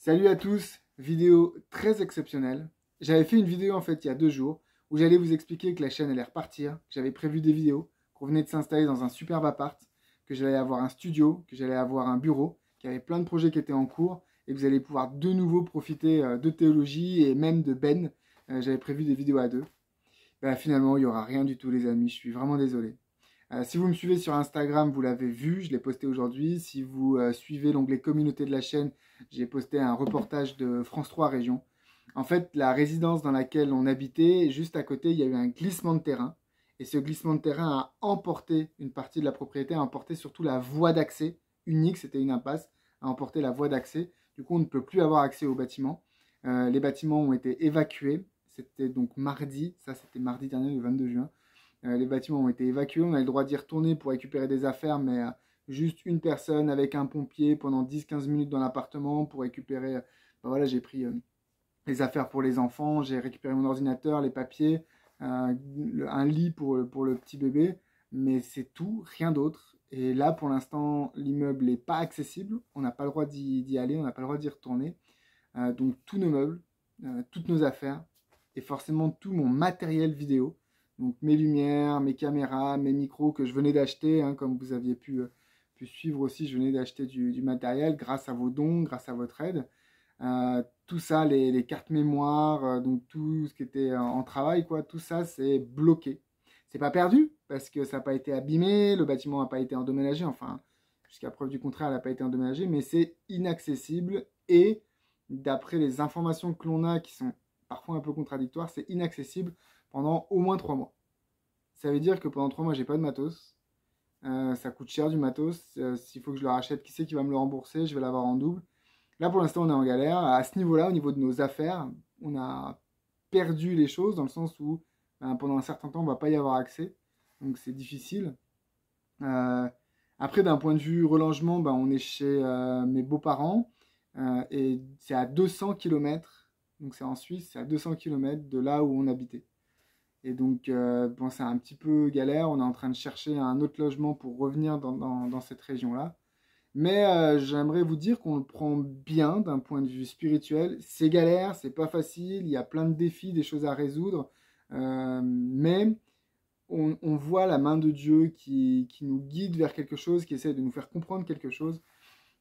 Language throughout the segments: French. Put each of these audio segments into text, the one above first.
Salut à tous, vidéo très exceptionnelle. J'avais fait une vidéo en fait il y a 2 jours où j'allais vous expliquer que la chaîne allait repartir, que j'avais prévu des vidéos, qu'on venait de s'installer dans un superbe appart, que j'allais avoir un studio, que j'allais avoir un bureau, qu'il y avait plein de projets qui étaient en cours et que vous allez pouvoir de nouveau profiter de théologie et même de Ben. J'avais prévu des vidéos à deux. Bah, finalement, il n'y aura rien du tout les amis, je suis vraiment désolé. Si vous me suivez sur Instagram, vous l'avez vu, je l'ai posté aujourd'hui. Si vous suivez l'onglet communauté de la chaîne, j'ai posté un reportage de France 3 Région. En fait, la résidence dans laquelle on habitait, juste à côté, il y a eu un glissement de terrain. Et ce glissement de terrain a emporté une partie de la propriété, a emporté surtout la voie d'accès unique, c'était une impasse, a emporté la voie d'accès. Du coup, on ne peut plus avoir accès aux bâtiments. Les bâtiments ont été évacués. C'était donc mardi, ça c'était mardi dernier, le 22 juin. Les bâtiments ont été évacués, on a le droit d'y retourner pour récupérer des affaires, mais juste une personne avec un pompier pendant 10-15 minutes dans l'appartement pour récupérer. Voilà, j'ai pris les affaires pour les enfants, j'ai récupéré mon ordinateur, les papiers, un lit pour le petit bébé, mais c'est tout, rien d'autre. Et là, pour l'instant, l'immeuble n'est pas accessible, on n'a pas le droit d'y aller, on n'a pas le droit d'y retourner. Donc tous nos meubles, toutes nos affaires, et forcément tout mon matériel vidéo, donc mes lumières, mes caméras, mes micros que je venais d'acheter, hein, comme vous aviez pu suivre aussi, je venais d'acheter du matériel grâce à vos dons, grâce à votre aide. Tout ça, les cartes mémoire, donc tout ce qui était en travail, quoi, tout ça c'est bloqué. C'est pas perdu parce que ça n'a pas été abîmé, le bâtiment n'a pas été endommagé, enfin jusqu'à preuve du contraire, il n'a pas été endommagé, mais c'est inaccessible et d'après les informations que l'on a qui sont parfois un peu contradictoires, c'est inaccessible pendant au moins 3 mois. Ça veut dire que pendant 3 mois, j'ai pas de matos. Ça coûte cher du matos. S'il faut que je le rachète, qui c'est qui va me le rembourser? Je vais l'avoir en double. Là, pour l'instant, on est en galère. À ce niveau-là, au niveau de nos affaires, on a perdu les choses dans le sens où pendant un certain temps, on ne va pas y avoir accès. Donc, c'est difficile. Euh, Après, d'un point de vue relogement, on est chez mes beaux-parents et c'est à 200 km. Donc, c'est en Suisse, c'est à 200 km de là où on habitait. Et donc, bon, c'est un petit peu galère. On est en train de chercher un autre logement pour revenir dans cette région-là. Mais j'aimerais vous dire qu'on le prend bien d'un point de vue spirituel. C'est galère, c'est pas facile, il y a plein de défis, des choses à résoudre. Mais on voit la main de Dieu qui nous guide vers quelque chose, qui essaie de nous faire comprendre quelque chose.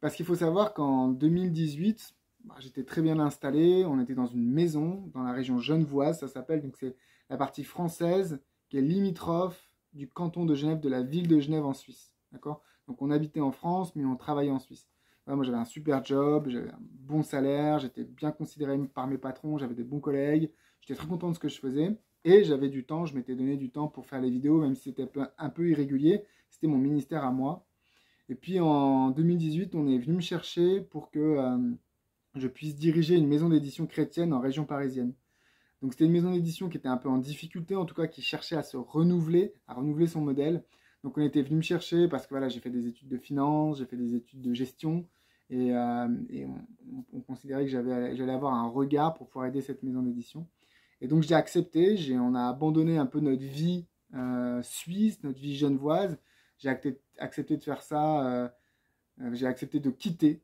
Parce qu'il faut savoir qu'en 2018, j'étais très bien installé, on était dans une maison dans la région genevoise, ça s'appelle, donc c'est la partie française qui est limitrophe du canton de Genève, de la ville de Genève en Suisse. D'accord? Donc on habitait en France, mais on travaillait en Suisse. Voilà, moi j'avais un super job, j'avais un bon salaire, j'étais bien considéré par mes patrons, j'avais des bons collègues, j'étais très content de ce que je faisais. Et j'avais du temps, je m'étais donné du temps pour faire les vidéos, même si c'était un peu irrégulier. C'était mon ministère à moi. Et puis en 2018, on est venu me chercher pour que je puisse diriger une maison d'édition chrétienne en région parisienne. Donc c'était une maison d'édition qui était un peu en difficulté, en tout cas qui cherchait à se renouveler, à renouveler son modèle. Donc on était venu me chercher parce que voilà, j'ai fait des études de finance, j'ai fait des études de gestion et on considérait que j'allais avoir un regard pour pouvoir aider cette maison d'édition. Et donc j'ai accepté, on a abandonné un peu notre vie suisse, notre vie genevoise. J'ai accepté de faire ça, j'ai accepté de quitter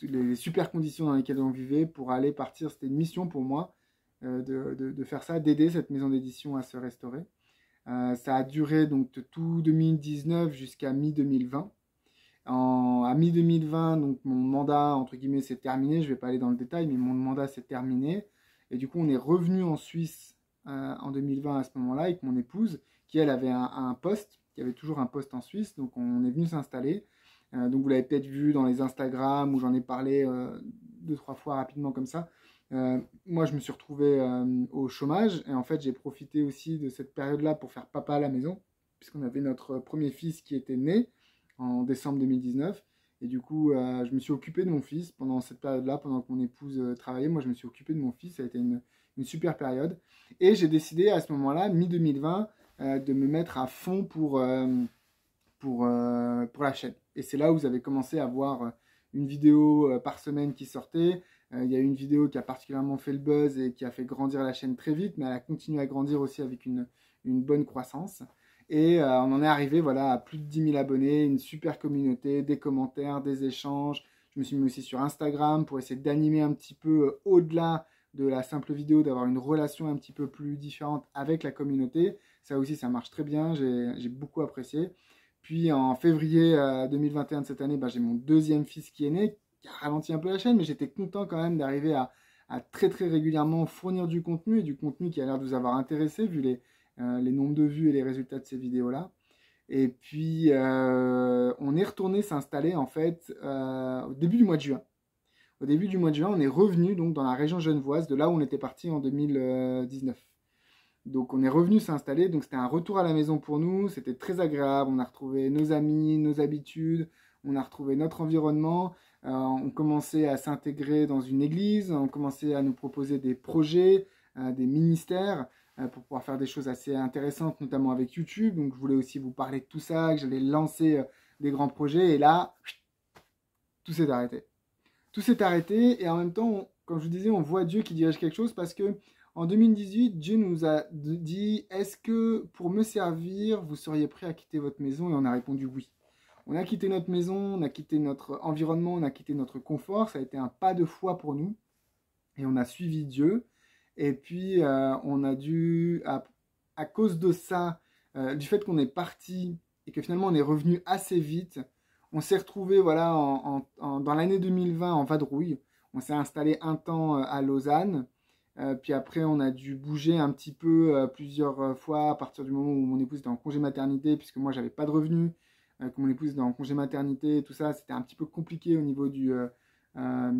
les super conditions dans lesquelles on vivait pour aller partir. C'était une mission pour moi de faire ça, d'aider cette maison d'édition à se restaurer. Ça a duré donc de tout 2019 jusqu'à mi-2020. À mi-2020, donc mon mandat, entre guillemets, s'est terminé. Je ne vais pas aller dans le détail, mais mon mandat s'est terminé. Et du coup, on est revenu en Suisse en 2020 à ce moment-là avec mon épouse, qui elle avait un poste, qui avait toujours un poste en Suisse. Donc on est venu s'installer. Donc vous l'avez peut-être vu dans les Instagram où j'en ai parlé 2-3 fois rapidement comme ça. Moi, je me suis retrouvé au chômage et en fait, j'ai profité aussi de cette période-là pour faire papa à la maison, puisqu'on avait notre premier fils qui était né en décembre 2019. Et du coup, je me suis occupé de mon fils pendant cette période-là, pendant que mon épouse travaillait. Moi, je me suis occupé de mon fils. Ça a été une super période. Et j'ai décidé à ce moment-là, mi-2020, de me mettre à fond pour la chaîne. Et c'est là où vous avez commencé à voir une vidéo par semaine qui sortait. Il y a eu une vidéo qui a particulièrement fait le buzz et qui a fait grandir la chaîne très vite, mais elle a continué à grandir aussi avec une bonne croissance. Et on en est arrivé voilà, à plus de 10 000 abonnés, une super communauté, des commentaires, des échanges. Je me suis mis aussi sur Instagram pour essayer d'animer un petit peu au-delà de la simple vidéo, d'avoir une relation un petit peu plus différente avec la communauté. Ça aussi, ça marche très bien, j'ai beaucoup apprécié. Puis en février 2021 de cette année, j'ai mon deuxième fils qui est né, qui a ralenti un peu la chaîne, mais j'étais content quand même d'arriver à très très régulièrement fournir du contenu, et du contenu qui a l'air de vous avoir intéressé, vu les nombres de vues et les résultats de ces vidéos-là. Et puis, on est retourné s'installer en fait au début du mois de juin. Au début du mois de juin, on est revenu donc dans la région genevoise, de là où on était parti en 2019. Donc on est revenu s'installer, donc c'était un retour à la maison pour nous, c'était très agréable, on a retrouvé nos amis, nos habitudes, on a retrouvé notre environnement, on commençait à s'intégrer dans une église, on commençait à nous proposer des projets, des ministères, pour pouvoir faire des choses assez intéressantes, notamment avec YouTube. Donc je voulais aussi vous parler de tout ça, que j'allais lancer des grands projets, et là, tout s'est arrêté. Tout s'est arrêté, et en même temps, comme je vous disais, on voit Dieu qui dirige quelque chose, parce que en 2018, Dieu nous a dit, est-ce que pour me servir, vous seriez prêt à quitter votre maison? Et on a répondu oui. On a quitté notre maison, on a quitté notre environnement, on a quitté notre confort. Ça a été un pas de foi pour nous. Et on a suivi Dieu. Et puis, on a dû, à cause de ça, du fait qu'on est parti et que finalement on est revenu assez vite, on s'est retrouvé voilà, dans l'année 2020 en vadrouille. On s'est installé un temps à Lausanne. Puis après, on a dû bouger un petit peu plusieurs fois à partir du moment où mon épouse était en congé maternité, puisque moi, j'avais pas de revenus, que mon épouse était en congé maternité, tout ça, c'était un petit peu compliqué au niveau du point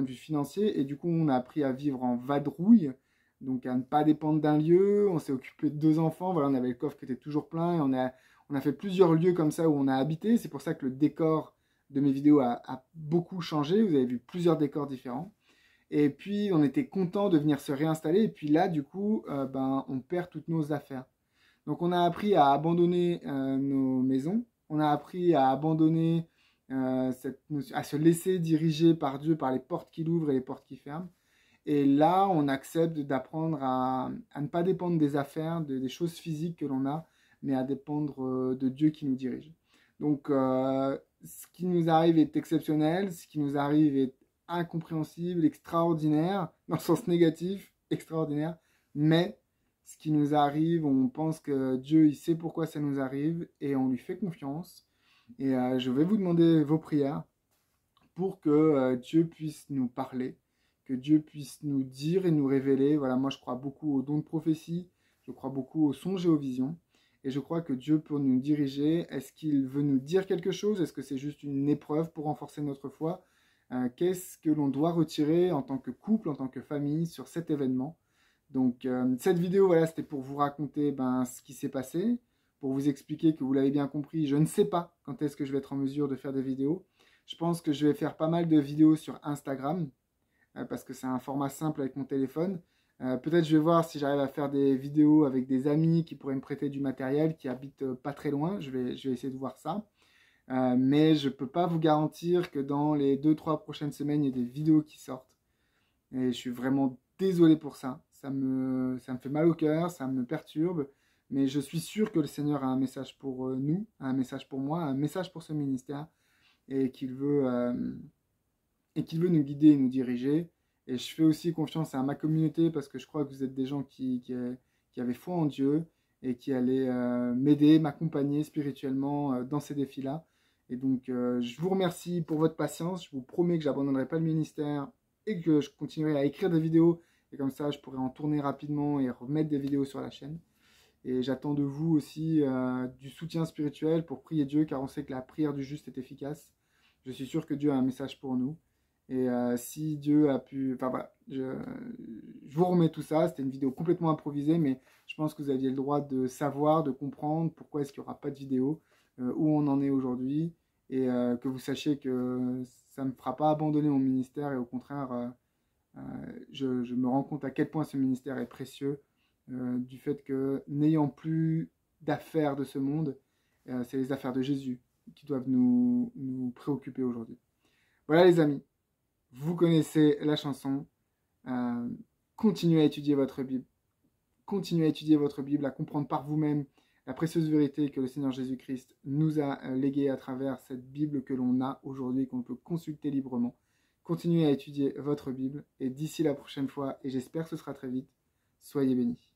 de vue financier. Et du coup, on a appris à vivre en vadrouille, donc à ne pas dépendre d'un lieu. On s'est occupé de 2 enfants. Voilà, on avait le coffre qui était toujours plein. Et on a fait plusieurs lieux comme ça où on a habité. C'est pour ça que le décor de mes vidéos a beaucoup changé. Vous avez vu plusieurs décors différents. Et puis, on était content de venir se réinstaller. Et puis là, du coup, on perd toutes nos affaires. Donc, on a appris à abandonner nos maisons. On a appris à abandonner, à se laisser diriger par Dieu, par les portes qu'il ouvre et les portes qu'il ferme. Et là, on accepte d'apprendre à ne pas dépendre des affaires, des choses physiques que l'on a, mais à dépendre de Dieu qui nous dirige. Donc, ce qui nous arrive est exceptionnel. Ce qui nous arrive est incompréhensible, extraordinaire, dans le sens négatif, extraordinaire, mais ce qui nous arrive, on pense que Dieu, il sait pourquoi ça nous arrive, et on lui fait confiance. Et je vais vous demander vos prières pour que Dieu puisse nous parler, que Dieu puisse nous dire et nous révéler. Voilà, moi je crois beaucoup aux dons de prophétie, je crois beaucoup aux songes et aux visions, et je crois que Dieu peut nous diriger. Est-ce qu'il veut nous dire quelque chose? Est-ce que c'est juste une épreuve pour renforcer notre foi? Qu'est-ce que l'on doit retirer en tant que couple, en tant que famille sur cet événement? Donc cette vidéo, voilà, c'était pour vous raconter ce qui s'est passé, pour vous expliquer que vous l'avez bien compris, je ne sais pas quand est-ce que je vais être en mesure de faire des vidéos. Je pense que je vais faire pas mal de vidéos sur Instagram, parce que c'est un format simple avec mon téléphone. Peut-être je vais voir si j'arrive à faire des vidéos avec des amis qui pourraient me prêter du matériel, qui habitent pas très loin. Je vais essayer de voir ça. Mais je ne peux pas vous garantir que dans les 2-3 prochaines semaines, il y a des vidéos qui sortent. Et je suis vraiment désolé pour ça. Ça me fait mal au cœur, ça me perturbe. Mais je suis sûr que le Seigneur a un message pour nous, un message pour moi, un message pour ce ministère. Et qu'il veut nous guider et nous diriger. Et je fais aussi confiance à ma communauté, parce que je crois que vous êtes des gens qui avaient foi en Dieu et qui allaient m'aider, m'accompagner spirituellement dans ces défis-là. Et donc, je vous remercie pour votre patience. Je vous promets que je n'abandonnerai pas le ministère et que je continuerai à écrire des vidéos. Et comme ça, je pourrai en tourner rapidement et remettre des vidéos sur la chaîne. Et j'attends de vous aussi du soutien spirituel pour prier Dieu, car on sait que la prière du juste est efficace. Je suis sûr que Dieu a un message pour nous. Et si Dieu a pu... Enfin voilà, je vous remets tout ça. C'était une vidéo complètement improvisée, mais je pense que vous aviez le droit de savoir, de comprendre pourquoi est-ce qu'il n'y aura pas de vidéo, où on en est aujourd'hui, et que vous sachiez que ça ne me fera pas abandonner mon ministère, et au contraire, je me rends compte à quel point ce ministère est précieux, du fait que, n'ayant plus d'affaires de ce monde, c'est les affaires de Jésus qui doivent nous préoccuper aujourd'hui. Voilà les amis, vous connaissez la chanson. Continuez à étudier votre Bible. Continuez à étudier votre Bible, à comprendre par vous-même la précieuse vérité que le Seigneur Jésus-Christ nous a léguée à travers cette Bible que l'on a aujourd'hui, qu'on peut consulter librement. Continuez à étudier votre Bible et d'ici la prochaine fois, et j'espère que ce sera très vite, soyez bénis.